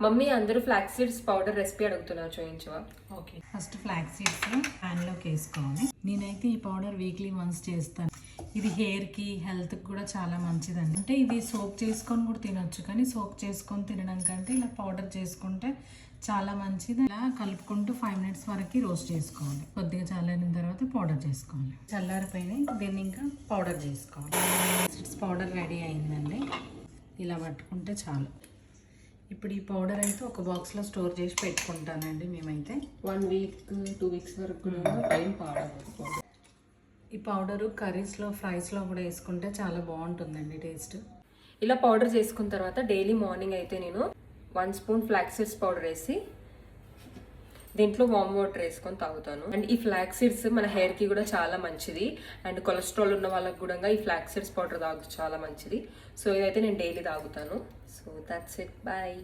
Mummy అందరూ flax seeds powder recipe అడుగుతున్నారు, చూపించవా? Okay, first flax seeds ప్యాన్లోకి వేసుకోవాలి. నేనైతే ఈ పౌడర్ వీక్లీ వన్స్ చేస్తాను. ఇది హెయిర్కి హెల్త్కి కూడా చాలా మంచిదండి. అంటే ఇది సోక్ చేసుకొని కూడా తినొచ్చు, కానీ సోక్ చేసుకొని తినడం కంటే ఇలా పౌడర్ చేసుకుంటే చాలా మంచిది. ఇలా కలుపుకుంటూ 5 minutes వరకు రోస్ట్ చేసుకోవాలి. కొద్దిగా చల్లారిన తర్వాత పౌడర్ చేసుకోవాలి. చల్లారిపోయినాయి, దీన్ని ఇంకా పౌడర్ చేసుకోవాలి. సీడ్స్ పౌడర్ రెడీ అయిందండి. ఇలా పట్టుకుంటే చాలు. ఇప్పుడు ఈ పౌడర్ అయితే ఒక బాక్స్లో స్టోర్ చేసి పెట్టుకుంటానండి. మేమైతే 1 week 2 weeks వరకు టైం పాడదు. ఈ పౌడరు కర్రీస్లో ఫ్రైస్లో కూడా వేసుకుంటే చాలా బాగుంటుందండి టేస్ట్. ఇలా పౌడర్ చేసుకున్న తర్వాత డైలీ మార్నింగ్ అయితే నేను 1 spoon ఫ్లాక్స్ సీడ్స్ పౌడర్ వేసి దీంట్లో వామ్ వాటర్ వేసుకొని తాగుతాను. అండ్ ఈ ఫ్లాక్స్ సీడ్స్ మన హెయిర్కి కూడా చాలా మంచిది. అండ్ కొలెస్ట్రాల్ ఉన్న వాళ్ళకి కూడా ఈ ఫ్లాక్స్ సీడ్స్ పౌడర్ తాగుతూ చాలా మంచిది. సో ఇదైతే నేను డైలీ తాగుతాను. So that's it, bye.